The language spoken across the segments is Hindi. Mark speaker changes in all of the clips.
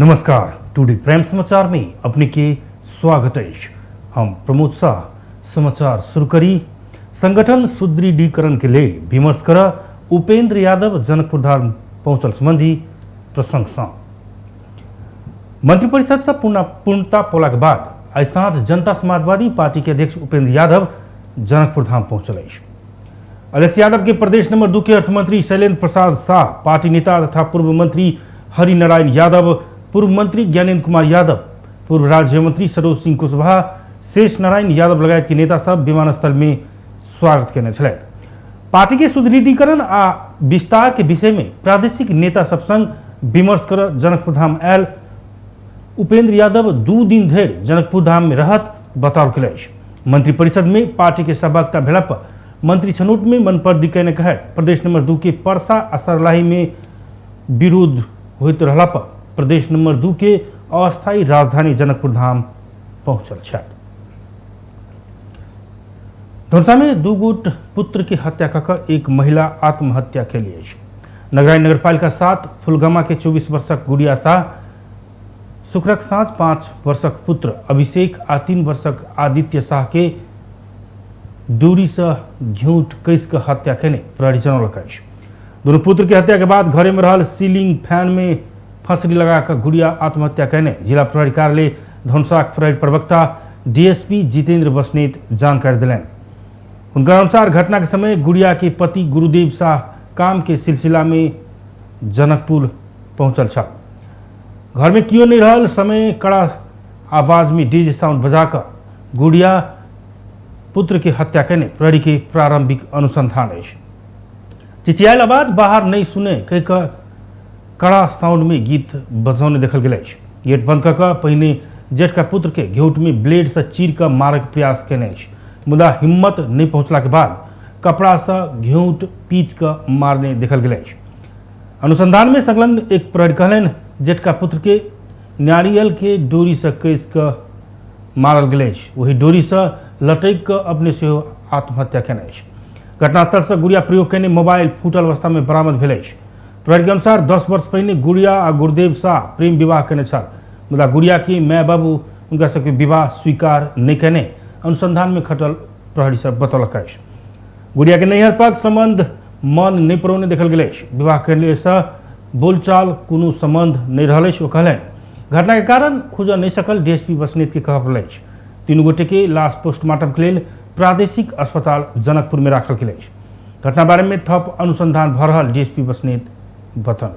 Speaker 1: नमस्कार। टुडे प्राइम समाचार में अपने के स्वागत है। हम प्रमोद शाह समाचार शुरू करी। संगठन सुदृढ़ीकरण के लिए विमर्श कर उपेंद्र यादव जनकपुर धाम पहुंचल संबंधी प्रशंसा। मंत्रिपरिषद से पूर्णता पौला के बाद आज सांझ जनता समाजवादी पार्टी के अध्यक्ष उपेंद्र यादव जनकपुर धाम पहुंचल। अध्यक्ष यादव के प्रदेश नंबर 2 के अर्थमंत्री शैलेंद्र प्रसाद शाह, पार्टी नेता तथा पूर्व मंत्री हरिनारायण यादव, पूर्व मंत्री ज्ञानेंद्र कुमार यादव, पूर्व राज्य मंत्री सरोज सिंह कुशवाहा, शेष नारायण यादव लगायत के नेता सब विमानस्थल में स्वागत केने छलैथ। पार्टी के सुदृढ़ीकरण आ विस्तार के विषय में प्रादेशिक नेता सब संग विमर्श कर जनकपुर धाम आयल उपेंद्र यादव 2 दिन धरि जनकपुर धाम में रहत बताओ कल। मंत्रिपरिषद में पार्टी के सहभागिता भेला पर मंत्री छनौट में मनपर्दी कहने कहे प्रदेश नंबर 2 के परसा आ सरलाही में विरोध होते रहला पर प्रदेश नंबर 2 के अस्थायी राजधानी जनकपुर धाम पहुंचल छल। धनुषा में 2 गोट पुत्र की हत्या कर एक महिला आत्महत्या के लिए नगरायन नगरपालिका 7 फुलगमा के 24 वर्षक गुड़िया शाह, शुक्रक साँझ 5 वर्षक पुत्र अभिषेक आ 3 वर्षक आदित्य शाह के दूरी से घूंट कैस के हत्या केने प्रहरी जनौलक। दोनों पुत्र की हत्या के बाद घरे में रहल सीलिंग फैन में फंसरी लगाकर गुड़िया आत्महत्या कहने जिला प्रहरी कार्यालय धनुषा प्रहरी प्रवक्ता डीएसपी जितेंद्र बस्नेत जानकारी दिलन। उनका अनुसार घटना के समय गुड़िया के पति गुरुदेव शाह काम के सिलसिला में जनकपुर पहुंचल छल। घर में क्यों नहीं रहल समय कड़ा आवाज में डीजे साउंड बजाकर गुड़िया पुत्र की हत्या करने प्रहरी के प्रारंभिक अनुसंधान है। चिचियाल आवाज बाहर नहीं सुने कह कड़ा साउंड में गीत बजौने देखल गए। गेट बंद कर पहिने जेठ का पुत्र के घेउट में ब्लेड से चीर कर मारक प्रयास केने, मुदा हिम्मत नहीं पहुंचला के बाद कपड़ा से घेउट पीच कर मारने देखल गए। अनुसंधान में संलग्न एक प्रहरी कहलन जेठ का पुत्र के नारियल के डोरी से कैस कर मारल गए, वही डोरी से लटक कर अपने से आत्महत्या केने। घटनास्थल से गुड़िया प्रयोग करने मोबाइल फूटल अवस्था में बरामद भेल। प्रहरी के अनुसार 10 वर्ष पहले गुड़िया आ गुरुदेव शाह प्रेम विवाह करने छल, मुदा गुड़िया की माय बाबू उनका सबके विवाह स्वीकार नहीं करने अनुसंधान में खटल प्रहरी सब बतौलक। गुड़िया के नैहर पक्ष संबंध मन नहीं पड़ौने देखल गए। विवाह करने से बोलचाल कोनो संबंध नहीं रहल। वो कहलन घटना के कारण खोज नहीं सकल डीएसपी बस्नेत के कहल। 3 गोटे के लाश पोस्टमार्टम के लिए प्रादेशिक अस्पताल जनकपुर में राखल गेल। घटना बारे में थप अनुसंधान भ रहल डीएसपी बस्नेत बतौन।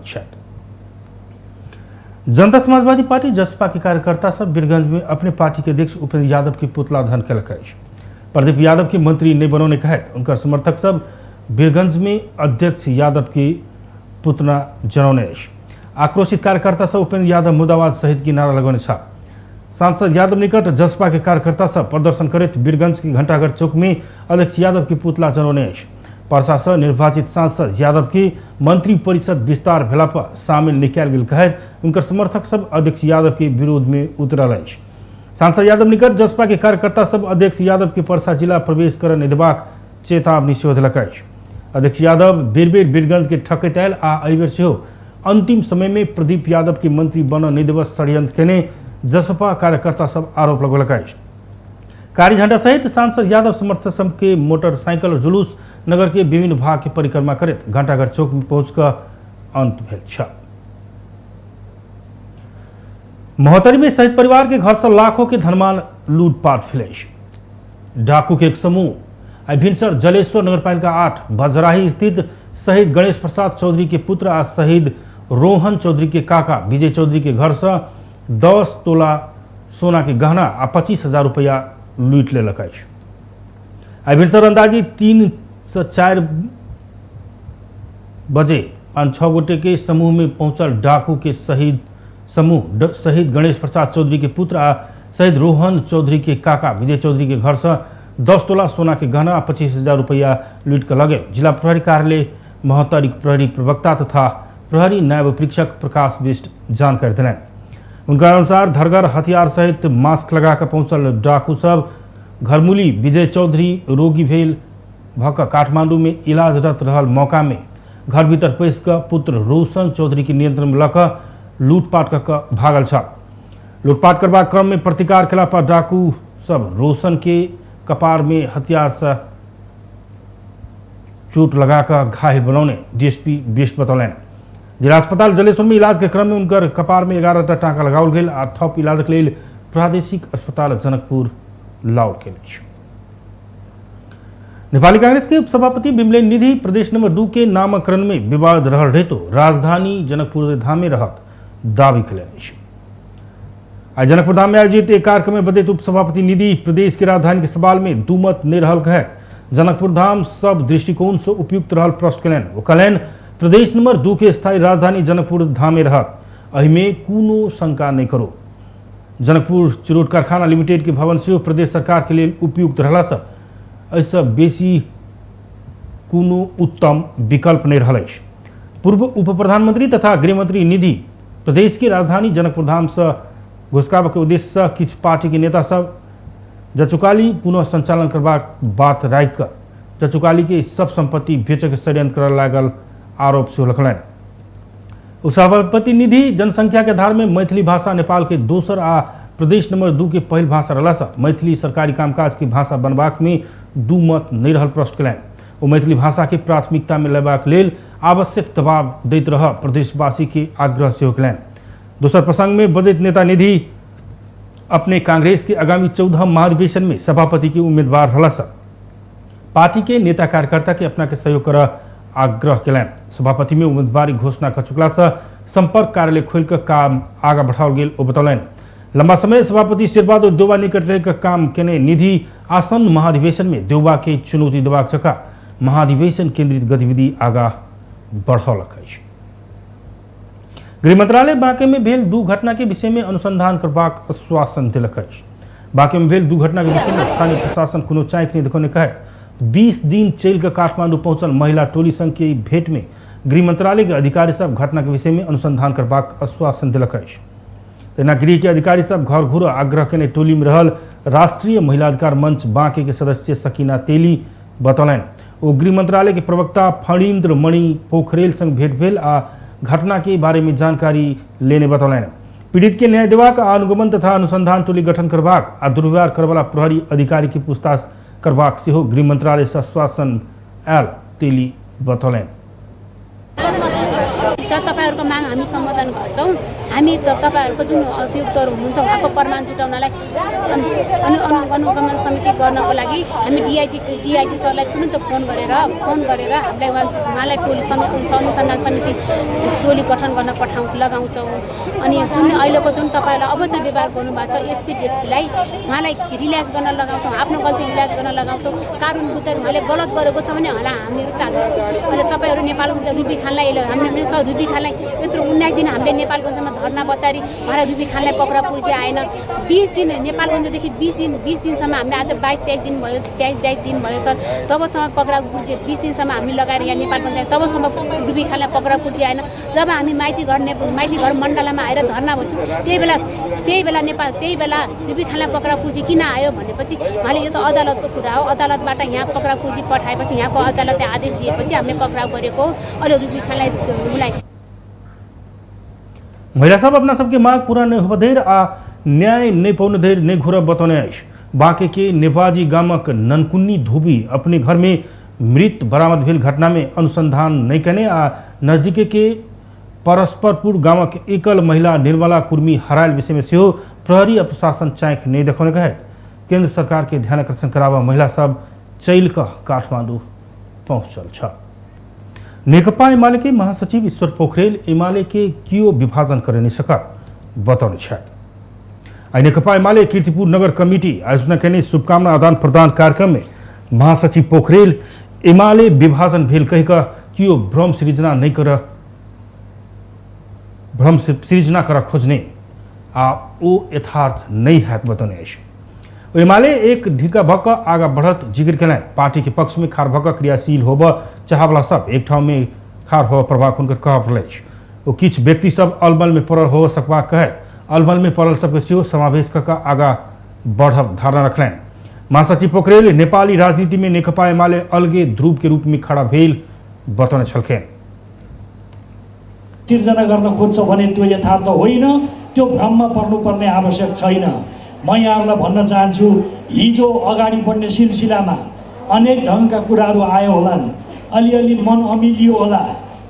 Speaker 1: जनता समाजवादी पार्टी जसपा के कार्यकर्ता सब वीरगंज में अपने पार्टी के अध्यक्ष उपेंद्र यादव के पुतला दहन कलक। प्रदीप यादव के मंत्री नहीं बनौने कहे उनका समर्थक सब वीरगंज में अध्यक्ष यादव के पुतला जनौने। आक्रोशित कार्यकर्ता सब उपेंद्र यादव मुर्दाबाद सहित की नारा लगौने छा। सांसद यादव निकट जसपा के कार्यकर्ता सब प्रदर्शन करते वीरगंज के घंटाघर चौक में अध्यक्ष यादव की पुतला जनौने। परसा से निर्वाचित सांसद यादव के मंत्री परिषद विस्तार भेला पर शामिल निकाल गेल कहे उनकर समर्थक सब अध्यक्ष यादव के विरोध में उतरल। सांसद यादव निकट जसपा के कार्यकर्ता सब अध्यक्ष यादव के परसा जिला प्रवेश कर नहीं देबाक चेतावनी सेहो देलक। अध्यक्ष यादव बेर बेर वीरगंज के ठकैत आयल आ एहि बेर सेहो अंतिम समय में प्रदीप यादव के मंत्री बन नहीं देबा षड्यंत्र केने जसपा कार्यकर्ता सब आरोप लगौलक। कारी झंडा सहित सांसद यादव समर्थक सब के मोटरसाइकिल और जुलूस नगर के विभिन्न भाग की परिक्रमा करते घंटाघर चौक में पहुंचकर अंत भेल। महोत्तरी में शहीद परिवार के घर से लाखों के धनमाल लूटपाट भेल। डाकू के एक समूह आई भिनसर जलेश्वर नगरपालिका 8 बजराही स्थित शहीद गणेश प्रसाद चौधरी के पुत्र आ शहीद रोहन चौधरी के काका विजय चौधरी के घर से 10 तोला सोना के गहना आ 25,000 रुपया लूट लेलक। आई भिनसर अंदाजी 3 से 4 बजे 5-6 गोटे के समूह में पहुंचल डाकू के शहीद गणेश प्रसाद चौधरी के पुत्र आ शहीद रोहन चौधरी के काका विजय चौधरी के घर से 10 तोला सोना के गहना 25,000 रुपया लूट कर लगे। जिला प्रहरी कार्यालय महोत्तरी प्रहरी प्रवक्ता तथा प्रहरी नायब परीक्षक प्रकाश बिष्ट जानकारी दिलन। उनका अनुसार धरगर हथियार सहित मास्क लगाकर पहुंचल डाकू सब घरमूली विजय चौधरी रोगी भेल भक काठमांडू में इलाजरत रहल मौका में घर भीतर पैस कर पुत्र रोशन चौधरी के नियंत्रण में लक लूटपाट कर भागल छ। लूटपाट करबा क्रम में प्रतिकार केला पर डाकू सब रोशन के कपार में हथियार से चोट लगाकर घायल बनौने डीएसपी बेस्ट बतौलन। जिला अस्पताल जलेश्वर में इलाज के क्रम में उनकर कपार में 11टा टाँका लगाओल गेल आ थप इलाज के लिए प्रादेशिक अस्पताल जनकपुर लाओल गेल। नेपाली कांग्रेस के उपसभापति बिमलेन निधि प्रदेश नंबर 2 के नामकरण में विवाद रहल रहितो राजधानी जनकपुर धाम में रहत दावी कयलनि। आज जनकपुर धाम में आयोजित एक कार्यक्रम में बतैत उपसभापति निधि प्रदेश के राजधानी के सवाल में दुमत नहीं रहल है। जनकपुर धाम सब दृष्टिकोण से उपयुक्त रहल प्रश्न कयलनि। वो कहलनि प्रदेश नंबर 2 के स्थायी राजधानी जनकपुर धाम में रहत एहि में कोनो शंका नहीं करो। जनकपुर चिरोट कारखाना लिमिटेड के भवन से प्रदेश सरकार के लिए उपयुक्त रहला से ऐसा बेसी कोनो उत्तम विकल्प नहीं रहल। पूर्व उप प्रधानमंत्री तथा गृहमंत्री निधि प्रदेश की राजधानी जनकपुर धाम से घुसकाब के उद्देश्य से किछु पार्टी के नेता सब जचुकाली पुनः संचालन करबाक बात राखि कर जचुकाली के सब संपत्ति बेचै के षड्यंत्र करय लागल आरोप से लखलनि। उपसभापति निधि जनसंख्या के आधार में मैथिली भाषा नेपाल के दोसर आ प्रदेश नंबर 2 के पहिल भाषा रहला से मैथिली सरकारी कामकाज की भाषा बनबाक में दुमत नहीं रहल प्रश्न कयलनि। वो मैथिली भाषा के प्राथमिकता में लेबाक लेल आवश्यक दबाव दैत रह प्रदेशवासी के आग्रह से कयलनि। दोसर प्रसंग में बजट नेता निधि अपने कांग्रेस के आगामी 14 महाधिवेशन में सभापति के उम्मीदवार रहला से पार्टी के नेता कार्यकर्ता के अपना के सहयोग कर आग्रह कयलनि। सभापति में उम्मीदवारी घोषणा कर चुकला से संपर्क कार्यालय खोलकर काम आगा बढ़ाओल गेल ओ बतौलनि। लंबा समय सभापति शेरबहादुर देउबा निकट रह काम केने निधि आसन्न महाधिवेशन में देउबा के चुनौती देबाक चक्का महाधिवेशन केंद्रित गतिविधि आगा बढ़ौलक। गृह मंत्रालय बांके में भेल 2 घटना के विषय में अनुसंधान करबाक आश्वासन दिलक। बांके में भेल 2 घटना के विषय में स्थानीय प्रशासन कोनो चाँक नहीं देखने कहे 20 दिन चल कर काठमांडू पहुंचल महिला टोली संघ के भेंट में गृह मंत्रालय के अधिकारी सब घटना के विषय में अनुसंधान करबाक आश्वासन दिलक। तेना गृह के अधिकारी सब घर घूर आग्रह केने टोली में रहल राष्ट्रीय महिला अधिकार मंच बांके के सदस्य सकीना तेली बतौलनि। वो गृह मंत्रालय के प्रवक्ता फणीन्द्र मणि पोखरेल संग भेंट भेल आ घटना के बारे में जानकारी लेने बतौलनि। पीड़ित के न्याय देबाक आ अनुगमन तथा अनुसंधान टोली गठन करबाक आ दुर्व्यवहार करवाला प्रहरी अधिकारी की पूछताछ करबाक सेहो गृह मंत्रालय से आश्वासन आयल तेली बतौलनि।
Speaker 2: तपाईहरुको माग हामी सम्बोधन गर्छौं। हामी तपाईहरुको जुन अभियुक्तहरु हुनुहुन्छ उहाँको प्रमाण जुटाउनलाई अनुगमन समिति गर्नको लागि हामी डीआईजी सरलाई तुरुन्त फोन गरेर हामीलाई उहाँलाई टोली अनुसन्धान समिति टोली गठन गर्न लगाउँछौं। अनि जुन अहिलेको जुन तपाईहरुले अभद्र व्यवहार गर्नुभएको छ एसपी डीएसपीलाई उहाँलाई रिल्याक्स गर्न लगाउँछौं। आफ्नो गल्ती रिल्याक्स गर्न लगाउँछौं। कानुन बुझ्दै उहाँले गलत गरेको छ भने उहाँलाई हामीहरु तान्छौं। अहिले तपाईहरु नेपालगञ्ज रुबी खानलाई हामीले रुबी खानलाई यत्रो 19 दिन हामीले नेपालगञ्जमा धरना बसारी उहाँलाई रुबी खानलाई पक्रा पुर्जी आएन। 20 दिन नेपालगञ्जदेखि 20 दिनसम्म हामीले आज 22-23 दिन भयो 22 दिन भयो सर। तबसम्म पक्रा पुर्जी 20 दिनसम्म हामी लगाएर यहाँ नेपालगञ्ज आए तबसम्म रुबी खानलाई पक्रा पुर्जी आएन। जब हामी माइती घर मण्डलामा आएर धरना बस्छौँ त्यही बेला रुबी खानलाई पक्रा पुर्जी किन आयो भनेपछि उहाँले यो त अदालतको कुरा हो। अदालतबाट यहाँ पक्रा पुर्जी पठाएपछि यहाँको अदालतले आदेश दिएपछि हामीले पक्राउ गरेको अहिले रुबी खानलाई बुलाइ।
Speaker 1: महिला सब अपना सबके मांग पूरा नहीं हो देर आ न्याय नहीं पौने देर नहीं घुर बतौने। बांके के नेवाजी गामक ननकुन्नी धोबी अपने घर में मृत बरामद भेल घटना में अनुसंधान नहीं करने आ नजदीक के परस्परपुर गामक एकल महिला निर्मला कुर्मी हरायल विषय में सेहो प्रहरी और प्रशासन चाँक नहीं देखने कहे केंद्र सरकार के ध्यान आकर्षण करावा महिला सब चल काठमांडू पहुंचल छ। नेकपा एमाले के महासचिव ईश्वर पोखरेल एमाले के क्यों विभाजन कर नहीं सकत बतौने छ। नेकपा एमाले कीर्तिपुर नगर कमिटी आयोजना करने शुभकामना आदान प्रदान कार्यक्रम में महासचिव पोखरेल एमाले विभाजन भेल कह क्यों भ्रम सृजना कर खोजने आ ओ यथार्थ नहीं है बतौने। एमाले एक ढिका भक्क आगा बढ़त जिक्र कल पार्टी के पक्ष में खार भक्क क्रियाशील होब चाहवाला सब एक ठाव में खार हो प्रभाव उनकर कह पड़े। किछ व्यक्ति सब अलबल में पड़ल हो सकवा कहे अलबल में पड़ल सबके सेहो समावेश कर आगा बढ़ब धारणा रखल। महासचिव पोखरेल नेपाली राजनीति में नेकपा एमाले अलगे ध्रुव के रूप में खड़ा भेल बतौने छलखेन।
Speaker 3: सिर्जना गर्न खोज्छ भने त्यो यथार्थ होइन, त्यो भ्रममा पर्नुपर्ने आवश्यक छैन। म यहाँहरूलाई भन्न चाहन्छु, हिजो अगाडि बढ्ने सिलसिलामा अनेक ढङ्गका कुराहरू आयो होलान्, अलिअलि मन अमिलियो होला,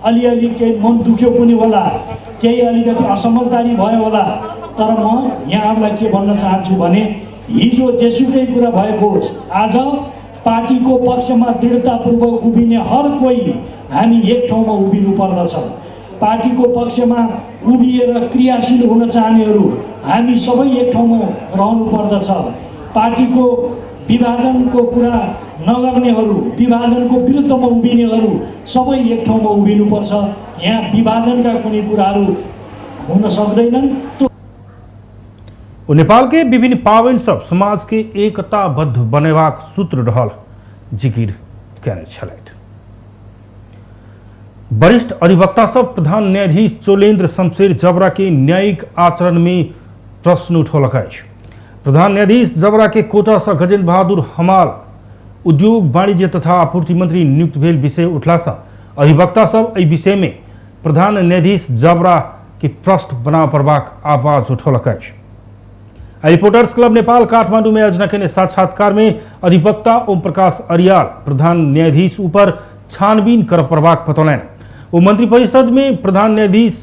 Speaker 3: अलिअलि केही मन दुख्यो पनि होला, केही अलिकति असमझदारी भयो होला। तर म यहाँहरूलाई के भन्न चाहन्छु भने हिजो जेसुकै कुरा भएको होस्, आज पार्टीको पक्षमा दृढतापूर्वक उभिने हर कोही हामी एक ठाउँमा उभिनु पर्दछ। पार्टीको पक्षमा उभिएर क्रियाशील हुन चाहनेहरू हामी सबै एक ठाउँमा रहनु पर्दछ। पार्टीको विभाजनको कुरा नगर्नेहरू, विभाजनको विरुद्धमा उभिनेहरू सबै एक ठाउँमा उभिनुपर्छ। यहाँ विभाजनका कुनै कुराहरू हुन सक्दैनन्।
Speaker 1: नेपाल के विभिन्न पावन सब समाज के एकताबद्ध बनेबाक सूत्र रहल जिकिर कने छलैथ। वरिष्ठ अधिवक्ता सब प्रधान न्यायाधीश चोलेन्द्र शमशेर जबरा के न्यायिक आचरण में प्रश्न उठौलक अछि। प्रधान न्यायाधीश जबरा के कोटा से गजेन्द्र बहादुर हमाल उद्योग वाणिज्य तथा आपूर्ति मंत्री नियुक्त भेल विषय उठला से अधिवक्ता सब एहि विषय में प्रधान न्यायाधीश जबरा के प्रश्न बना पड़बाक आवाज उठौलक अछि। रिपोर्टर्स क्लब नेपाल काठमांडू में आयोजना के साक्षात्कार में अधिवक्ता ओम प्रकाश अरियाल प्रधान न्यायाधीश ऊपर छानबीन कर पड़बाक बतौलन। वो मंत्री परिषद में प्रधान न्यायाधीश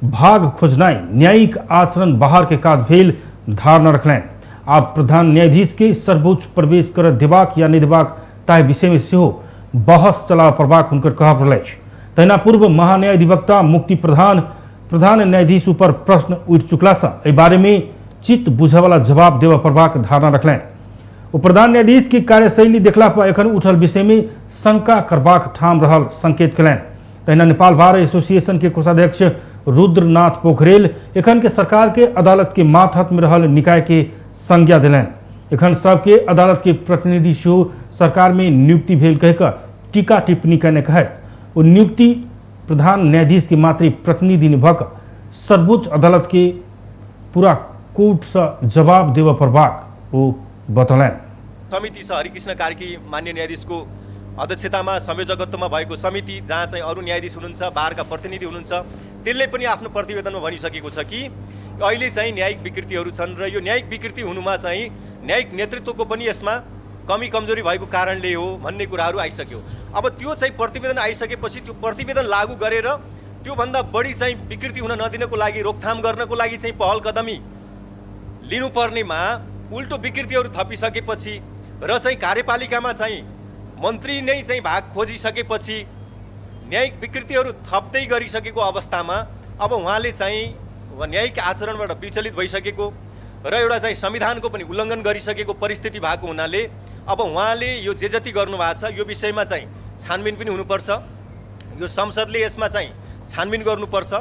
Speaker 1: भाग खोजनाई न्यायिक आचरण बाहर के काज भेल धारणा रखलन। आप प्रधान न्यायाधीश के सर्वोच्च प्रवेश कर देबाक या नहीं देबाक ताहि विषय में सेहो बहस चला पड़बाक हुनकर कहब रहल। तहिना पूर्व महान्यायाधिवक्ता मुक्ति प्रधान न्यायाधीश ऊपर प्रश्न उठ चुकला से एहि बारे में चित्त बुझे वाला जवाब देवा पड़बाक धारणा रखलन। वो प्रधान न्यायाधीश की कार्यशैली देखला पर एखन उठल विषय में शंका करबाक ठाम रहल संकेत कलन। तहिना नेपाल बार एसोसिएशन के कोषाध्यक्ष रुद्रनाथ पोखरेल एखन के सरकार के अदालत के मातहत में रहल निकाय के संज्ञा दिलन। एखन सबके अदालत के प्रतिनिधि सेहो सरकार में नियुक्ति भेल कहकर टीका टिप्पणी करने कहे वो नियुक्ति प्रधान न्यायाधीश के मात्र प्रतिनिधि निभक सर्वोच्च अदालत के पूरा कोर्ट से जवाब देवा पड़बाक वो बतौलन।
Speaker 4: समिति छ हरिकृष्ण कार्की मान्य न्यायाधीशको अध्यक्षतामा संयोजकत्वमा भएको समिति जहाँ चाहिँ अरू न्यायाधीश हुनुहुन्छ, बारका प्रतिनिधि हुनुहुन्छ, त्यसले पनि आफ्नो प्रतिवेदनमा भनिसकेको छ कि अहिले चाहिँ न्यायिक विकृतिहरू छन् र यो न्यायिक विकृति हुनुमा चाहिँ न्यायिक नेतृत्वको पनि यसमा कमी कमजोरी भएको कारणले हो भन्ने कुराहरू आइसक्यो। अब त्यो चाहिँ प्रतिवेदन आइसकेपछि त्यो प्रतिवेदन लागू गरेर त्योभन्दा बढी चाहिँ विकृति हुन नदिनको लागि, रोकथाम गर्नको लागि चाहिँ पहल कदमी लिनुपर्नेमा उल्टो विकृतिहरू थपिसकेपछि र चाहिँ कार्यपालिकामा चाहिँ मन्त्री नै चाहिँ भाग खोजिसकेपछि न्यायिक विकृतिहरू थप्दै गरिसकेको अवस्थामा अब उहाँले चाहिँ न्यायिक आचरणबाट विचलित भइसकेको र एउटा चाहिँ संविधानको पनि उल्लङ्घन गरिसकेको परिस्थिति भएको हुनाले अब उहाँले यो जे जति गर्नुभएको छ यो विषयमा चाहिँ छानबिन पनि हुनुपर्छ। यो संसदले यसमा चाहिँ छानबिन गर्नुपर्छ,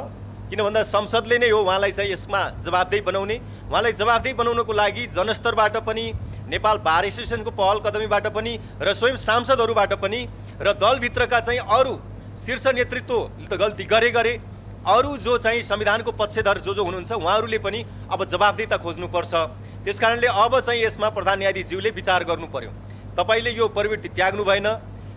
Speaker 4: किन भन्दा संसदले नै हो उहाँलाई चाहिँ यसमा जवाबदेही बनाउने। उहाँलाई जवाबदेही बनाउनको लागि जनस्तरबाट पनि, नेपाल बार एसोसिएसनको पहल कदमीबाट पनि र स्वयं सांसदहरूबाट पनि र दलभित्रका चाहिँ अरू शीर्ष नेतृत्वले त गल्ती गरे अरू जो चाहिँ संविधानको पक्षधर जो हुनुहुन्छ उहाँहरूले पनि अब जवाबदेहिता खोज्नुपर्छ। त्यसकारणले अब चाहिँ यसमा प्रधान न्यायाधीशज्यूले विचार गर्नु पर्यो। तपाईले यो प्रवृत्ति त्याग्नु भएन,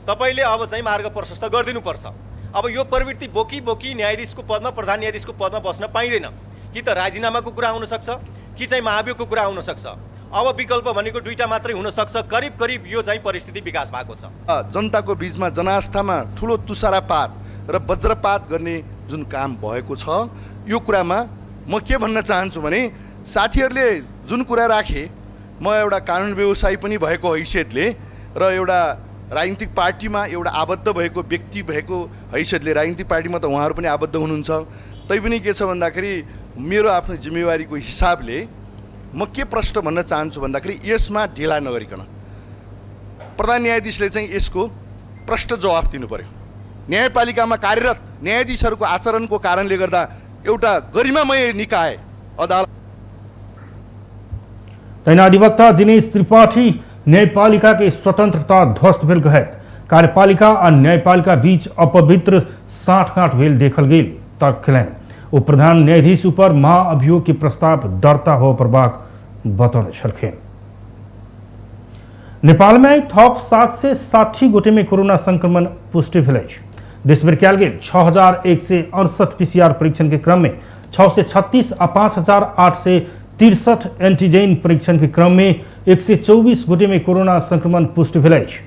Speaker 4: तपाईले अब चाहिँ मार्ग प्रशस्त गरिदिनुपर्छ। अब यो प्रवृत्ति बोकी न्यायाधीशको पदमा, प्रधान न्यायाधीशको पदमा बस्न पाइँदैन। कि त राजीनामाको कुरा आउन सक्छ कि चाहिँ महाभियोगको कुरा आउन सक्छ। अब विकल्प भनेको दुईटा मात्रै हुन सक्छ। करिब यो चाहिँ परिस्थिति विकास भएको छ।
Speaker 5: जनताको बीचमा जनआस्थामा ठुलो तुषारपात र वज्रपात गर्ने जुन काम भएको छ, यो कुरामा म के भन्न चाहन्छु भने साथीहरूले जुन कुरा राखे, म एउटा कानुन व्यवसायी पनि भएको हैसियतले र एउटा राजनीतिक पार्टीमा एउटा आबद्ध भएको व्यक्ति भएको हैसियतले, राजनीतिक पार्टीमा त उहाँहरू पनि आबद्ध हुनुहुन्छ, तैपनि के छ भन्दाखेरि मेरो आफ्नो जिम्मेवारीको हिसाबले म के प्रश्न भन्न चाहन्छु भन्दाखेरि यसमा ढिला नगरिकन प्रधान न्यायाधीशले चाहिँ यसको प्रश्न जवाफ दिनु पर्यो। न्यायपालिकामा कार्यरत न्यायाधीशहरूको आचरणको कारणले गर्दा एउटा गरिमामय निकाय अदालत।
Speaker 1: तैना अधिवक्ता दिनेश त्रिपाठी न्यायपालिका के स्वतंत्रता ध्वस्त भेल कहत कार्यपालिका और न्यायपालिका बीच अपवित्र साठगांठ भेल देखल गेल तक खेलन। वो प्रधान न्यायाधीश ऊपर महाअभियोग के प्रस्ताव दर्ता हो प्रभाग बतौने छलखेन। नेपाल में थप 760 गोटे में कोरोना संक्रमण पुष्टि भेल। देशभर कयल गेल 6,168 PCR परीक्षण के क्रम में 636 आ 5,863 एंटीजन परीक्षण के क्रम में 124 गोटे में कोरोना संक्रमण पुष्टि भेल अछि।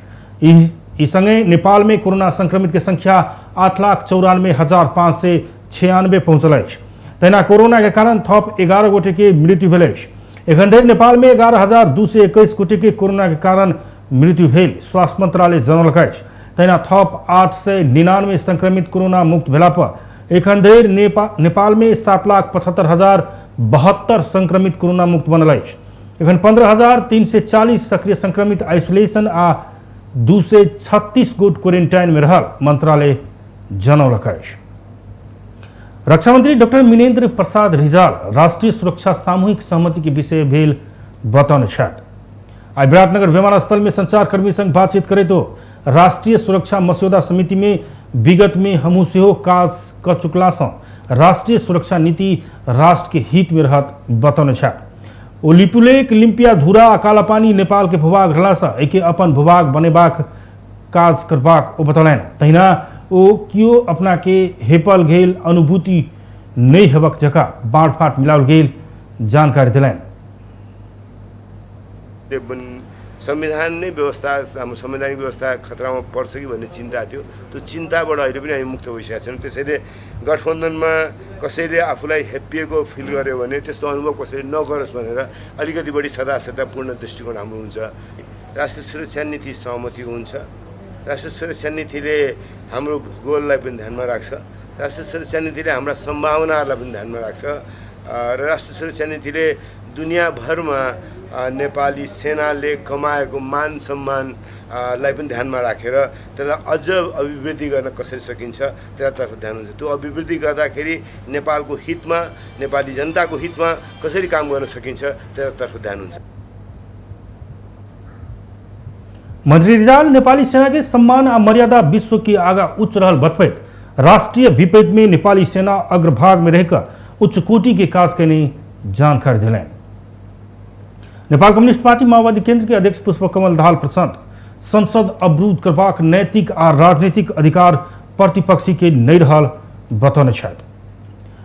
Speaker 1: ई संगे नेपाल में कोरोना संक्रमित के संख्या 8,94,596 पहुंचल अछि। तहिना कोरोना के कारण थप 11 गोटे के मृत्यु भेल अछि। एखन धरि नेपाल में 11,221 गोटे के कोरोना के कारण मृत्यु भेल स्वास्थ्य मंत्रालय जनौलक अछि। तहिना थप 899 संक्रमित कोरोना मुक्त भेला पर एखन धरि नेपाल में 7,75,072 संक्रमित कोरोना मुक्त बनल अछि। एखन 15,340 सक्रिय संक्रमित आइसोलेशन आ 236 गोट क्वारेंटाइन में रहल मंत्रालय जनौलक अछि। रक्षा मंत्री डॉक्टर मिनेन्द्र प्रसाद रिजाल राष्ट्रीय सुरक्षा सामूहिक सहमति के विषय भेल बतौने छथि। आई विराटनगर विमानस्थल में संचारकर्मी संग बातचीत करैत ओ राष्ट्रीय सुरक्षा मस्यौदा समिति में विगत में हमहू सेहो काज क चुकला सँ राष्ट्रीय सुरक्षा नीति राष्ट्र के हित में रहत बतौने छथि। ओ लिपुलेक लिम्पिया धुरा आ कालापानी नेपाल के भूभाग रहला सँ एके अपन भूभाग बनेबाक काज करबाक ओ बतौलनि। तहिना ओ कियो अपना के हेपल गेल अनुभूति नहीं हेबाक जकाँ बाँड़ फाँट मिलाओल गेल जानकारी दिलनि।
Speaker 6: संविधान नै व्यवस्था हाम्रो संवैधानिक व्यवस्था खतरामा पर्छ कि भन्ने चिन्ता थियो। त्यो चिन्ताबाट अहिले पनि हामी मुक्त भइसकेका छौँ। त्यसैले गठबन्धनमा कसैले आफूलाई हेप्पिएको फिल गर्यो भने त्यस्तो अनुभव कसैले नगरोस् भनेर अलिकति बढी सदापूर्ण दृष्टिकोण हाम्रो हुन्छ। राष्ट्रिय सुरक्षा नीति सहमति हुन्छ। राष्ट्रिय सुरक्षा नीतिले हाम्रो भूगोललाई पनि ध्यानमा राख्छ। राष्ट्रिय सुरक्षा नीतिले हाम्रा सम्भावनाहरूलाई पनि ध्यानमा राख्छ र राष्ट्रिय सुरक्षा नीतिले दुनियाँभरमा नेपाली सेनाले कमाएको मान सम्मानलाई पनि ध्यानमा राखेर त्यसलाई अझ अभिवृद्धि गर्न कसरी सकिन्छ त्यसतर्फ ध्यान हुन्छ। त्यो अभिवृद्धि गर्दाखेरि नेपालको हितमा नेपाली जनताको हितमा कसरी काम गर्न सकिन्छ त्यसतर्फ ध्यान हुन्छ।
Speaker 1: मंत्री रिजाल नेपाली सेना के सम्मान आ मर्यादा विश्व की आगा उच्च रहल बतबैत राष्ट्रीय विपद में नेपाली सेना अग्रभाग में रहकर उच्च कोटि के काज करने जानकारी दिलैन। नेपाल कम्युनिस्ट पार्टी माओवादी केंद्र के अध्यक्ष पुष्पकमल दाहाल प्रचण्ड संसद अवरुद्ध करबाक नैतिक आ राजनीतिक अधिकार प्रतिपक्षी के नहीं रहल बतौने छथि।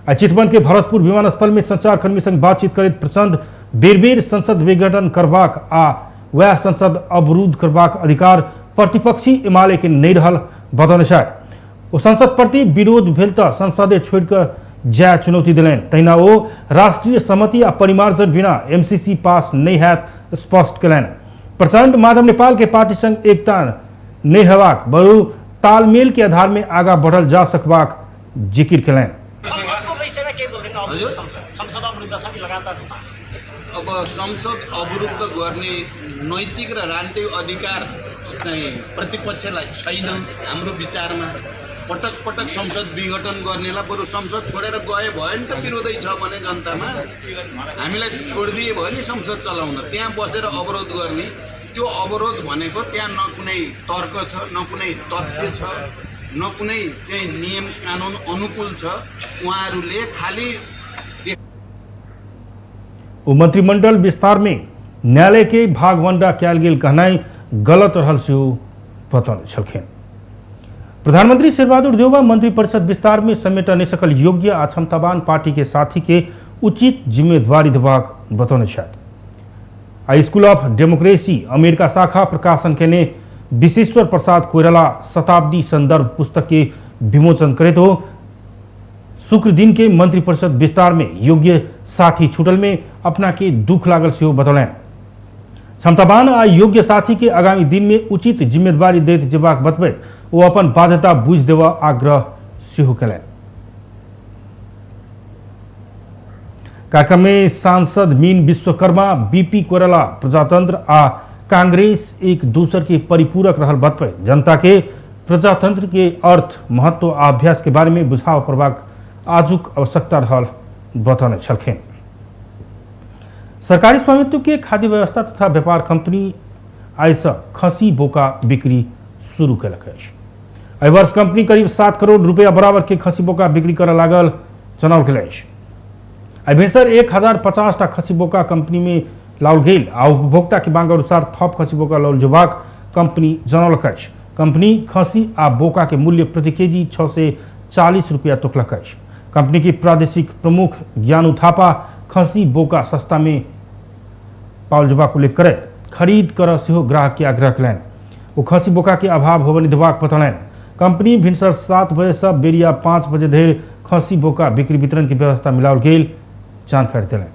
Speaker 1: आई चितवन के भरतपुर विमानस्थल में संचारकर्मी संग बातचीत करैत प्रचण्ड बेर बेर संसद विघटन करबाक आ वह संसद अवरुद्ध करबाक अधिकार प्रतिपक्षी एमाले के नहीं रहल बतौने छथि। ओ संसद प्रति विरोध भेल त संसदे छोड़कर जाय चुनौती दिलैन। तहिना ओ राष्ट्रीय सहमति आ परिमार्जन बिना एमसीसी पास नहीं हैत स्पष्ट कलैन। प्रचण्ड माधव नेपाल के पार्टी संग एकता नहीं हेबाक बरु तालमेल के आधार में आगा बढ़ल जा सकबाक जिक्र कलैन।
Speaker 3: संसदको विषयमा के बोल्दैन? अवरुद्ध संसद अवरुद्ध छ कि लगातार रूपमा
Speaker 7: अब संसद अवरुद्ध गर्ने नैतिक र राजनीतिक अधिकार चाहिँ प्रतिपक्षलाई छैन। हाम्रो विचारमा पटक पटक संसद विघटन गर्नेलाई बरु संसद छोडेर गए भयो नि त विरोधै छ भने जनतामा हामीलाई छोडिदिए भयो नि संसद चलाउन। त्यहाँ बसेर अवरोध गर्ने त्यो अवरोध भनेको त्यहाँ न कुनै तर्क छ न कुनै तथ्य छ न कुनै चाहिँ नियम कानुन अनुकूल छ। उहाँहरूले खाली
Speaker 1: मंत्रिमंडल विस्तार में न्यायालय के भागवंडा कयल गेल कहनाई गलत रहल सेहो बतौने छलखिन। प्रधानमंत्री शेरबहादुर देउबा मंत्रिपरिषद विस्तार में समेट नहीं सकल योग्य आ क्षमतावान पार्टी के साथी के उचित जिम्मेदारी देबाक बतौने छथि। आई स्कूल ऑफ डेमोक्रेसी अमेरिका शाखा प्रकाशन के ने विशेश्वर प्रसाद कोइराला शताब्दी संदर्भ पुस्तक के विमोचन करे तो शुक्र दिन के मंत्रिपरिषद विस्तार में योग्य साथी छूटल में अपना के दुख लागल सेहो बतौलन। क्षमतावान आ योग्य साथी के आगामी दिन में उचित जिम्मेदारी दैत जेबाक बतबैत वो अपन बाध्यता बुझ देवा आग्रह सेहो कयलनि। कार्यक्रम में सांसद मीन विश्वकर्मा बीपी कोइराला प्रजातंत्र आ कांग्रेस एक दूसर के परिपूरक रहल बतबैत जनता के प्रजातंत्र के अर्थ महत्व आ अभ्यास के बारे में बुझाव करबाक आजुक आवश्यकता रहल बतौने छलखिन। सरकारी स्वामित्व के खाद्य व्यवस्था तथा व्यापार कंपनी आई से खसी बोका बिक्री शुरू कयलक अछि। एहि वर्ष कंपनी करीब 7 करोड़ रुपया बराबर के खसी बोका बिक्री करऽ लागल जनाओल गेल अछि। एहि भिनसर 1050 टा खसी बोका कंपनी में लाओल गेल आ उपभोक्ता के मांग अनुसार थप खसी बोका लाओल जेबाक कंपनी जनौलक अछि। कंपनी खसी आ बोका के मूल्य प्रति केजी 6 से 40 रुपया तोकलक अछि। कंपनी की प्रादेशिक प्रमुख ज्ञानू थापा खसी बोका सस्ता में पाओल जबाक उल्लेख करे खरीद कर सेहो ग्राहक के आग्रह कलनि। ओ खसी बोका के अभाव होबनि देबाक बतौलनि। कंपनी भिनसर 7 बजे से बेरिया 5 बजे धरि खसी बोका बिक्री वितरण की व्यवस्था मिलाओल गेल जानकारी देलनि।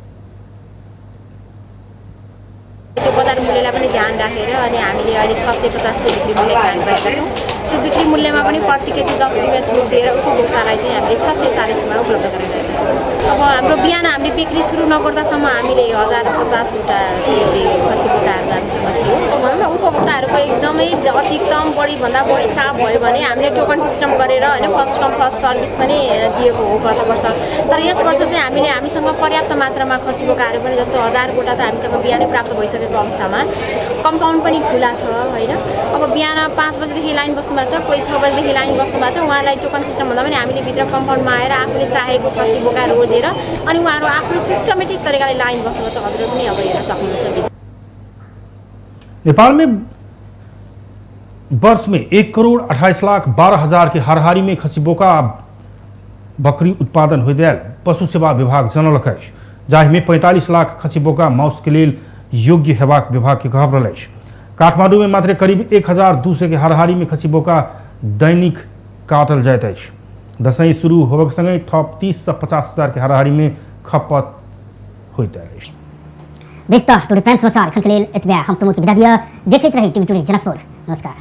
Speaker 8: त्यो बजार मूल्यलाई पनि ध्यान राखेर अनि हामीले अहिले 650 से बिक्री मूल्य ध्यान गरेका छौँ। त्यो बिक्री मूल्यमा पनि प्रति केजी 10 रुपियाँ छुट दिएर उपभोक्तालाई चाहिँ हामीले 640 मा उपलब्ध गराइरहेका छौँ। अब हाम्रो बिहान हामीले बिक्री सुरु नगर्दासम्म हामीले 1050 वटा चाहिँ खसी बोकाहरू हामीसँग थियो। भनौँ न उपभोक्ताहरूको एकदमै अधिकतम बढीभन्दा बढी चाप भयो भने हामीले टोकन सिस्टम गरेर होइन फर्स्ट कम फर्स्ट सर्भिस पनि दिएको हो गत वर्ष। तर यस वर्ष चाहिँ हामीसँग पर्याप्त मात्रामा खसी बोकाहरू पनि जस्तो 1000 वटा त हामीसँग बिहानै प्राप्त भइसकेको अवस्थामा कम्पाउन्ड पनि खुला छ होइन। अब बिहान 5 बजेदेखि लाइन बस्नु भएको छ, कोही 6 बजेदेखि लाइन बस्नु भएको छ। उहाँलाई टोकन सिस्टम भन्दा पनि हामीले भित्र कम्पाउन्डमा आएर आफूले चाहेको खसी बोका रोजेर अनि उहाँहरू आफूले सिस्टमेटिक तरिकाले लाइन बस्नुपर्छ। हजुर पनि अब हेर्न सक्नुहुन्छ।
Speaker 1: नेपाल में वर्ष में 1,28,12,000 के हाराहारी में खसी बोका बकरी उत्पादन हो जाए पशु सेवा विभाग जनौलक अछि। जाहि में 45 लाख खसी बोका मांस के लिए योग्य हेबाक विभाग के कहब अछि। काठमांडू में मात्र करीब 1,200 के हाराहारी में खसी बोका दैनिक काटल जाइत अछि। दशैं शुरू होबक संगे थप 30 से 50,000 के हाराहारी में खपत होइत अछि।
Speaker 9: व्यस्त टुडे फ्रेंड्स समाचार एखन के लेल एतबे। हम प्रमोद के विदा दिया। देखैत रही टीवी टुडे जनकपुर। नमस्कार।